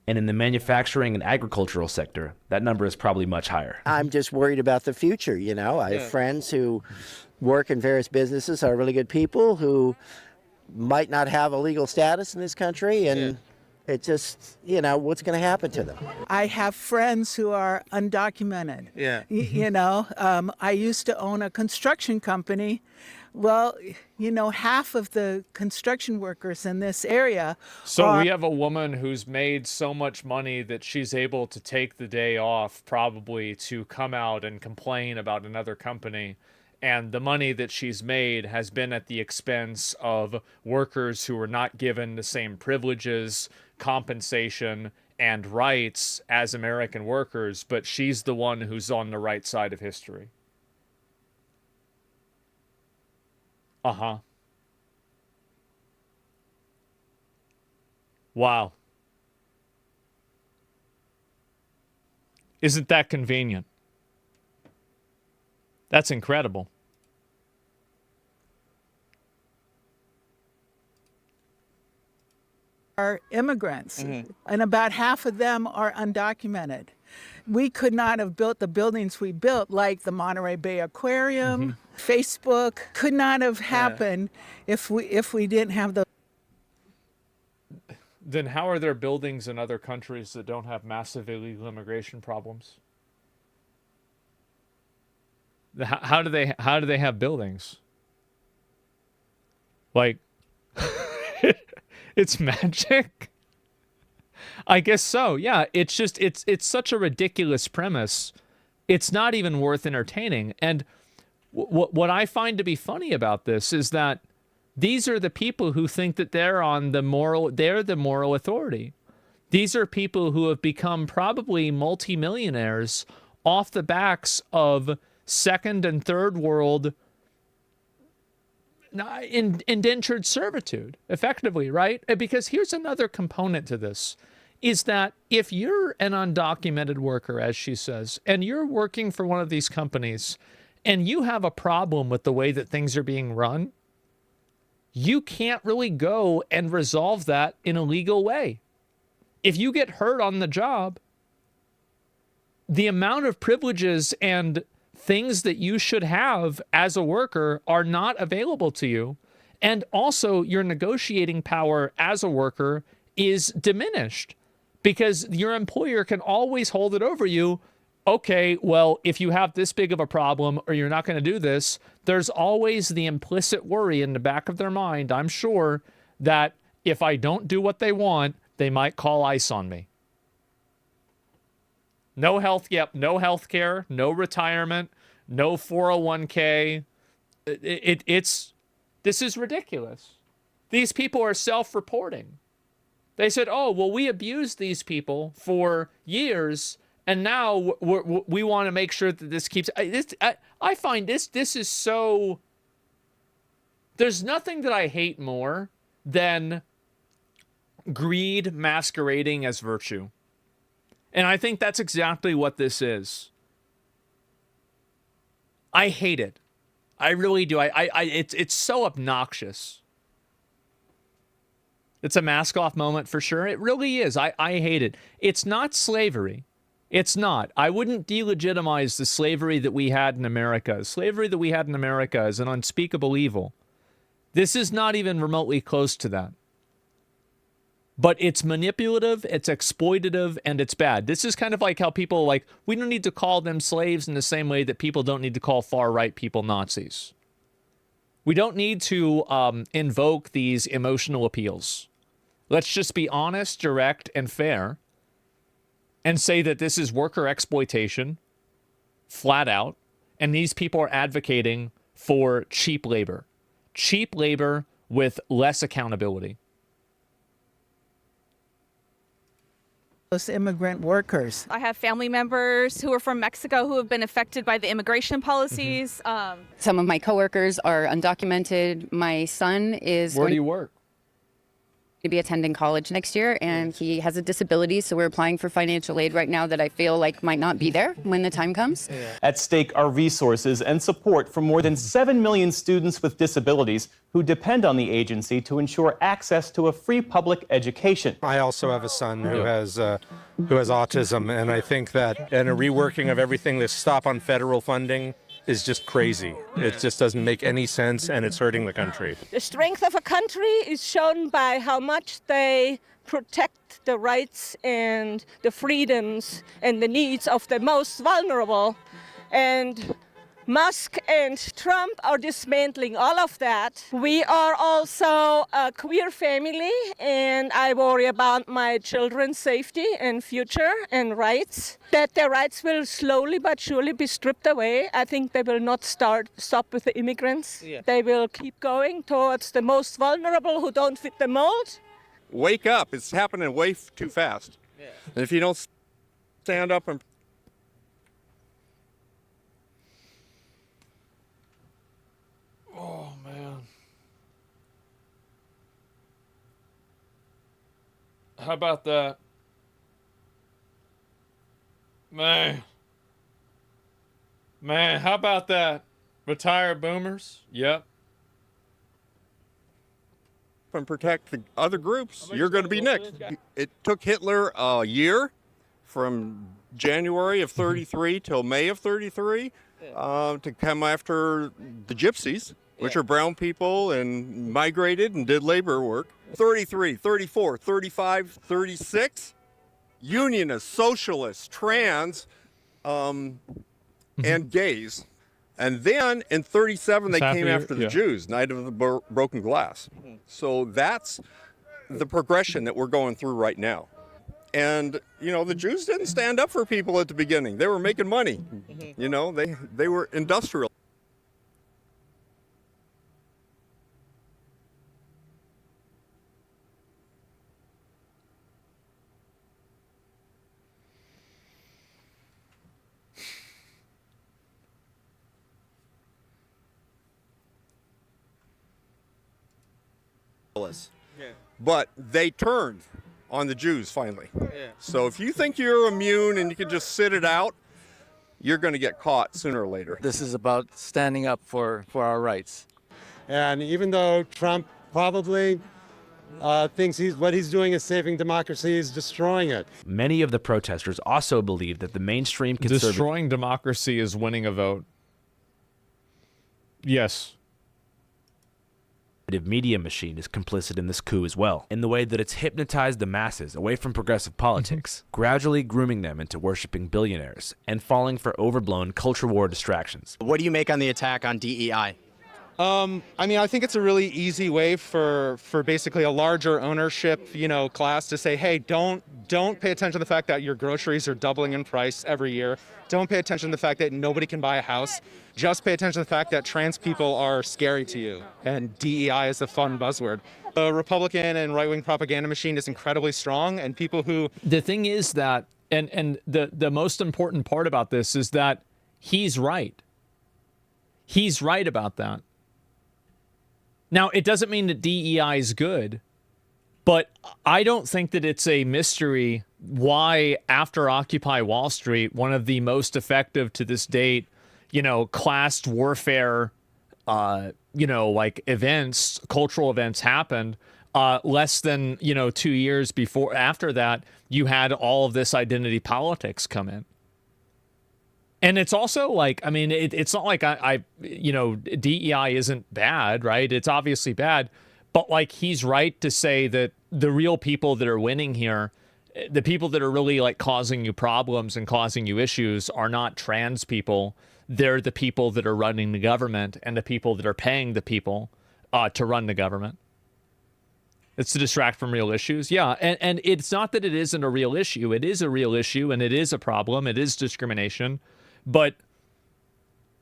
And in the manufacturing and agricultural sector, that number is probably much higher. I'm just worried about the future, you know. I have friends who work in various businesses, are really good people who might not have a legal status in this country, and it just, you know, what's going to happen to them? I have friends who are undocumented. Yeah. You know, I used to own a construction company. Well, you know, half of the construction workers in this area we have a woman who's made so much money that she's able to take the day off probably to come out and complain about another company. And the money that she's made has been at the expense of workers who are not given the same privileges, compensation, and rights as American workers, but she's the one who's on the right side of history. Uh-huh. Wow. Isn't that convenient? That's incredible. Are immigrants, and about half of them are undocumented. We could not have built the buildings we built, like the Monterey Bay Aquarium, Facebook. Could not have happened if we didn't have the. Then how are there buildings in other countries that don't have massive illegal immigration problems? How do they have buildings? Like, it's magic. I guess so. Yeah, it's just it's such a ridiculous premise. It's not even worth entertaining. And what I find to be funny about this is that these are the people who think that they're the moral authority. These are people who have become probably multimillionaires off the backs of second and third world indentured servitude, effectively, right? Because here's another component to this, is that if you're an undocumented worker, as she says, and you're working for one of these companies and you have a problem with the way that things are being run, you can't really go and resolve that in a legal way. If you get hurt on the job, the amount of privileges and things that you should have as a worker are not available to you. And also your negotiating power as a worker is diminished because your employer can always hold it over you. Okay, well, if you have this big of a problem or you're not going to do this, there's always the implicit worry in the back of their mind, I'm sure, that if I don't do what they want, they might call ICE on me. No health care, no retirement, no 401k. This is ridiculous. These people are self-reporting. They said, oh, well, we abused these people for years, And now we want to make sure that this keeps. I find this is so. There's nothing that I hate more than greed masquerading as virtue. And I think that's exactly what this is. I hate it. I really do. It's so obnoxious. It's a mask off moment for sure. It really is. I hate it. It's not slavery. It's not. I wouldn't delegitimize the slavery that we had in America. Slavery that we had in America is an unspeakable evil. This is not even remotely close to that. But it's manipulative, it's exploitative, and it's bad. This is kind of like how people we don't need to call them slaves in the same way that people don't need to call far-right people Nazis. We don't need to invoke these emotional appeals. Let's just be honest, direct, and fair and say that this is worker exploitation, flat out, and these people are advocating for cheap labor. Cheap labor with less accountability. Those immigrant workers. I have family members who are from Mexico who have been affected by the immigration policies. Some of my coworkers are undocumented. My son is Where do you work? To be attending college next year, and he has a disability, so we're applying for financial aid right now that I feel like might not be there when the time comes. At stake are resources and support for more than 7 million students with disabilities who depend on the agency to ensure access to a free public education. I also have a son who has autism, and I think that a reworking of everything, this stop on federal funding, is just crazy. It just doesn't make any sense, and it's hurting the country. The strength of a country is shown by how much they protect the rights and the freedoms and the needs of the most vulnerable. And Musk and Trump are dismantling all of that. We are also a queer family, and I worry about my children's safety and future and rights. That their rights will slowly but surely be stripped away. I think they will not stop with the immigrants. Yeah. They will keep going towards the most vulnerable who don't fit the mold. Wake up. It's happening way too fast. Yeah. And if you don't stand up and oh, man. How about that? Man, how about that? Retired boomers? Yep. and protect the other groups, you're going to be next. It took Hitler a year from January of 33 till May of 33 to come after the gypsies, which are brown people and migrated and did labor work. 33, 34, 35, 36, unionists, socialists, trans, and gays. And then in 37, they came after the Jews, Night of the Broken Glass. So that's the progression that we're going through right now. And, you know, the Jews didn't stand up for people at the beginning. They were making money. You know, they were industrial. But they turned on the Jews finally. So if you think you're immune and you can just sit it out, you're going to get caught sooner or later. This is about standing up for our rights. And even though Trump probably thinks what he's doing is saving democracy, he's destroying it. Many of the protesters also believe that the mainstream conservative... Destroying democracy is winning a vote. Yes. media machine is complicit in this coup as well, in the way that it's hypnotized the masses away from progressive politics, gradually grooming them into worshiping billionaires and falling for overblown culture war distractions. What do you make on the attack on DEI? I mean, I think it's a really easy way for basically a larger ownership, class to say, hey, don't pay attention to the fact that your groceries are doubling in price every year. Don't pay attention to the fact that nobody can buy a house. Just pay attention to the fact that trans people are scary to you. And DEI is a fun buzzword. The Republican and right-wing propaganda machine is incredibly strong, and people who... The thing is that And the most important part about this is that he's right. He's right about that. Now, it doesn't mean that DEI is good, but I don't think that it's a mystery why, after Occupy Wall Street, one of the most effective to this date, class warfare, like events, cultural events happened. Less than, 2 years after that, you had all of this identity politics come in. And it's also like, I mean, it's not like DEI isn't bad, right? It's obviously bad, but like he's right to say that the real people that are winning here, the people that are really like causing you problems and causing you issues are not trans people. They're the people that are running the government and the people that are paying the people to run the government. It's to distract from real issues. Yeah, and it's not that it isn't a real issue. It is a real issue, and it is a problem. It is discrimination. But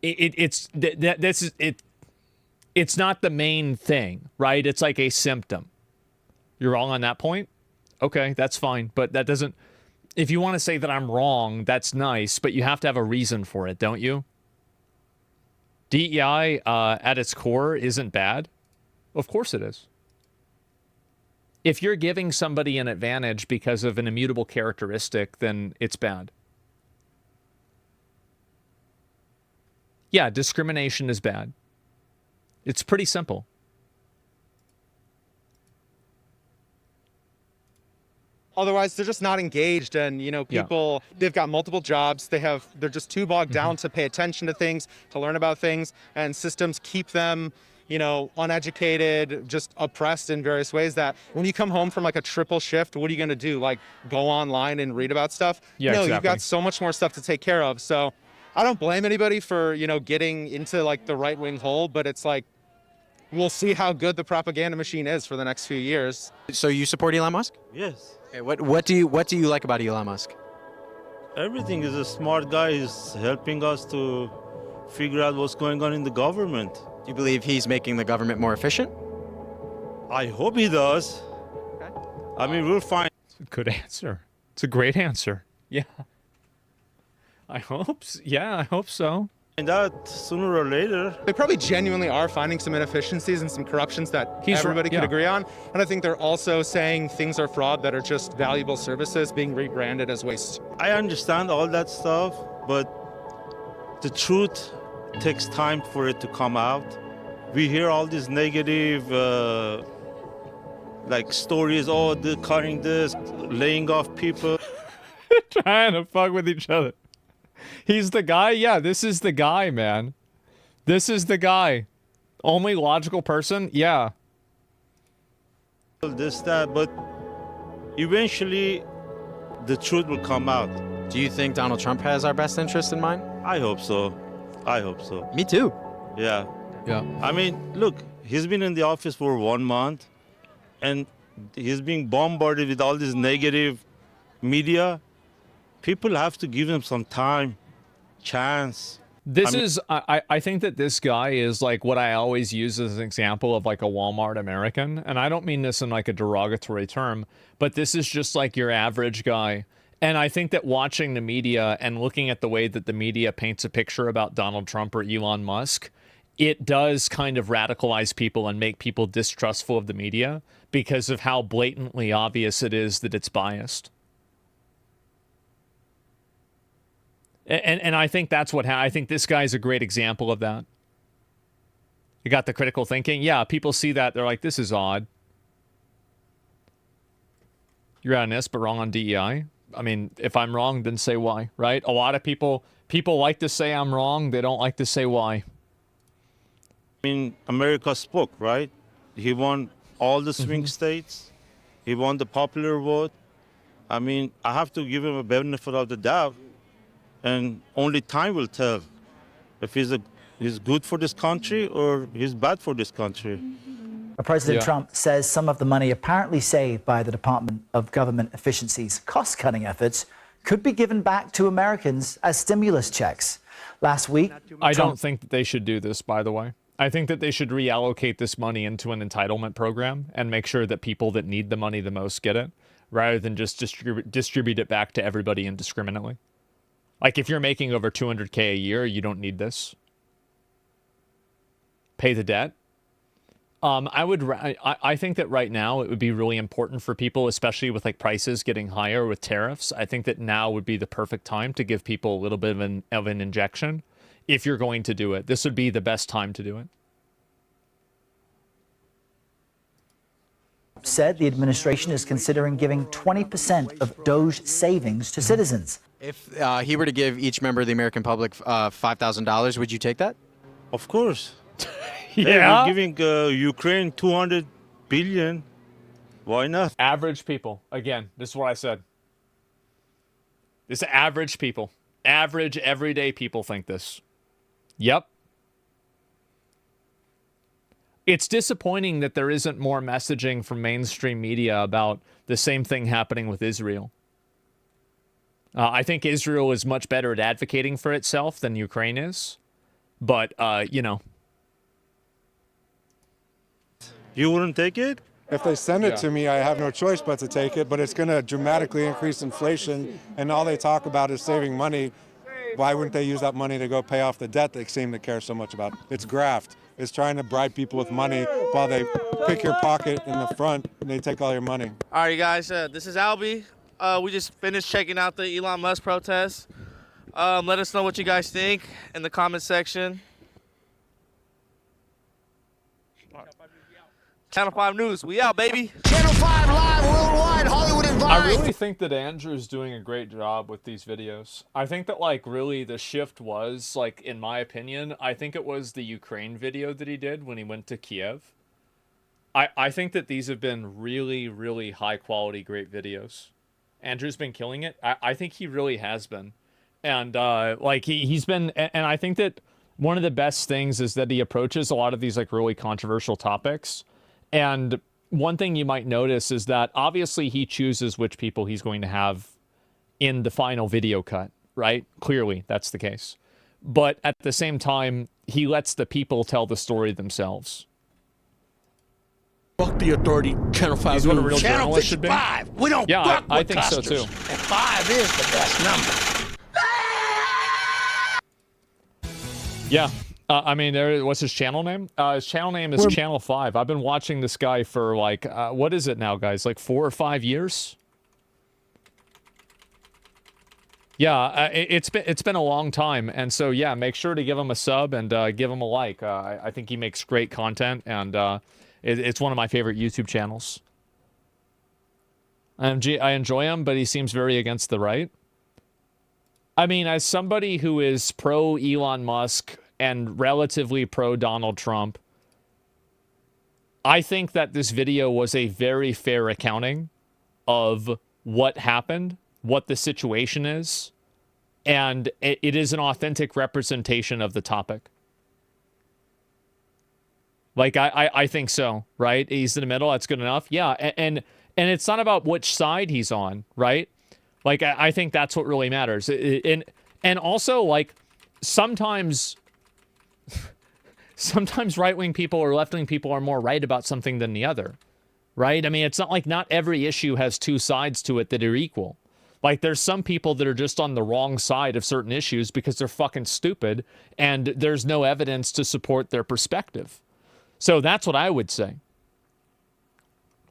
it's not the main thing, right? It's like a symptom. You're wrong on that point? Okay, that's fine. But that doesn't... If you want to say that I'm wrong, that's nice, but you have to have a reason for it, don't you? DEI, at its core, isn't bad. Of course it is. If you're giving somebody an advantage because of an immutable characteristic, then it's bad. Yeah, discrimination is bad. It's pretty simple. Otherwise, they're just not engaged, and people they've got multiple jobs. They're just too bogged down to pay attention to things, to learn about things, and systems keep them, uneducated, just oppressed in various ways. That when you come home from like a triple shift, what are you going to do? Like go online and read about stuff? Yeah, no, exactly. You've got so much more stuff to take care of. So I don't blame anybody for getting into like the right-wing hole, but it's like we'll see how good the propaganda machine is for the next few years. So you support Elon Musk? Yes. Okay, what do you like about Elon Musk? Everything. Is a smart guy. He's helping us to figure out what's going on in the government. Do you believe he's making the government more efficient? I hope he does. Okay. I mean, we'll find. It's a good answer. It's a great answer. Yeah. I hope so. And that sooner or later. They probably genuinely are finding some inefficiencies and some corruptions that everybody could agree on. And I think they're also saying things are fraud that are just valuable services being rebranded as waste. I understand all that stuff, but the truth takes time for it to come out. We hear all these negative stories, they're cutting this, laying off people. Trying to fuck with each other. He's the guy? Yeah, this is the guy, man. This is the guy. Only logical person? Yeah. This, that, but eventually the truth will come out. Do you think Donald Trump has our best interest in mind? I hope so. Me too. Yeah. Yeah. I mean, look, he's been in the office for 1 month, and he's being bombarded with all this negative media. People have to give him some time, chance. I think that this guy is like what I always use as an example of like a Walmart American. And I don't mean this in like a derogatory term, but this is just like your average guy. And I think that watching the media and looking at the way that the media paints a picture about Donald Trump or Elon Musk, it does kind of radicalize people and make people distrustful of the media because of how blatantly obvious it is that it's biased. And I think that's I think this guy's a great example of that. You got the critical thinking. Yeah, people see that. They're like, this is odd. You're on this, but wrong on DEI. I mean, if I'm wrong, then say why, right? A lot of people like to say I'm wrong. They don't like to say why. I mean, America spoke, right? He won all the swing states. He won the popular vote. I mean, I have to give him a benefit of the doubt. And only time will tell if he's good for this country or he's bad for this country. President Trump says some of the money apparently saved by the Department of Government Efficiency's cost-cutting efforts could be given back to Americans as stimulus checks. Last week, I don't think that they should do this, by the way. I think that they should reallocate this money into an entitlement program and make sure that people that need the money the most get it, rather than just distribute it back to everybody indiscriminately. Like, if you're making over $200K a year, you don't need this. Pay the debt. I think that right now it would be really important for people, especially with like prices getting higher with tariffs. I think that now would be the perfect time to give people a little bit of an injection. If you're going to do it, this would be the best time to do it. Said the administration is considering giving 20% of Doge savings to citizens. If he were to give each member of the American public $5,000, would you take that? Of course. Yeah. Hey, we're giving Ukraine $200 billion. Why not? Average people. Again, this is what I said. This is average people. Average, everyday people think this. Yep. It's disappointing that there isn't more messaging from mainstream media about the same thing happening with Israel. I think Israel is much better at advocating for itself than Ukraine is. But, you know. You wouldn't take it? If they send it to me, I have no choice but to take it, but it's going to dramatically increase inflation, and all they talk about is saving money. Why wouldn't they use that money to go pay off the debt they seem to care so much about? It's graft. It's trying to bribe people with money while they pick your pocket in the front and they take all your money. All right, guys, this is Albie. We just finished checking out the Elon Musk protest. Let us know what you guys think in the comment section. Channel 5 News, we out, baby. Channel 5 live worldwide, Hollywood and Vine. I really think that Andrew's doing a great job with these videos. I think that, like, really the shift was, like, in my opinion, I think it was the Ukraine video that he did when he went to Kiev. I think that these have been really, really high-quality, great videos. Andrew's been killing it. I think he really has been. And, like, he's been... And I think that one of the best things is that he approaches a lot of these, like, really controversial topics. And one thing you might notice is that obviously he chooses which people he's going to have in the final video cut, right? Clearly, that's the case. But at the same time, he lets the people tell the story themselves. Fuck the authority, Channel 5 He's what a News. real Channel journalist should be. 5. We don't Yeah, fuck I with think so customers. too. And 5 is the best number. Yeah. I mean, what's his channel name? His channel name is Channel 5. I've been watching this guy for, like, what is it now, guys? Like 4 or 5 years? Yeah, it's been a long time. And so, yeah, make sure to give him a sub and give him a like. I think he makes great content, and it's one of my favorite YouTube channels. I enjoy him, but he seems very against the right. I mean, as somebody who is pro Elon Musk and relatively pro Donald Trump, I think that this video was a very fair accounting of what happened, what the situation is, and it is an authentic representation of the topic. Like, I think so, right? He's in the middle, that's good enough. Yeah, and it's not about which side he's on, right? Like, I think that's what really matters. And also, like, sometimes right-wing people or left-wing people are more right about something than the other, right? I mean, it's not like not every issue has two sides to it that are equal. Like, there's some people that are just on the wrong side of certain issues because they're fucking stupid and there's no evidence to support their perspective. So that's what I would say.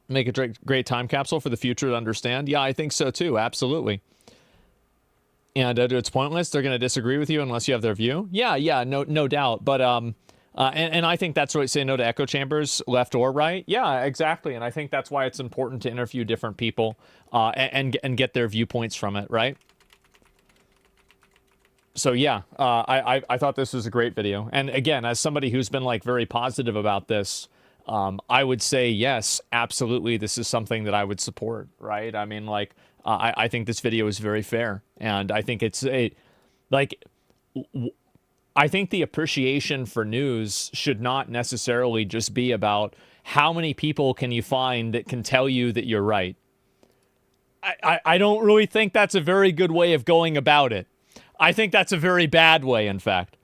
Make a great time capsule for the future to understand? Yeah, I think so too, absolutely. And it's pointless. They're going to disagree with you unless you have their view. Yeah, no doubt. But and I think that's what say no to echo chambers, left or right. Yeah, exactly. And I think that's why it's important to interview different people and get their viewpoints from it, right? So yeah, I thought this was a great video. And again, as somebody who's been like very positive about this, I would say yes, absolutely. This is something that I would support, right? I mean, like. I think this video is very fair, and I think it's I think the appreciation for news should not necessarily just be about how many people can you find that can tell you that you're right. I don't really think that's a very good way of going about it. I think that's a very bad way, in fact.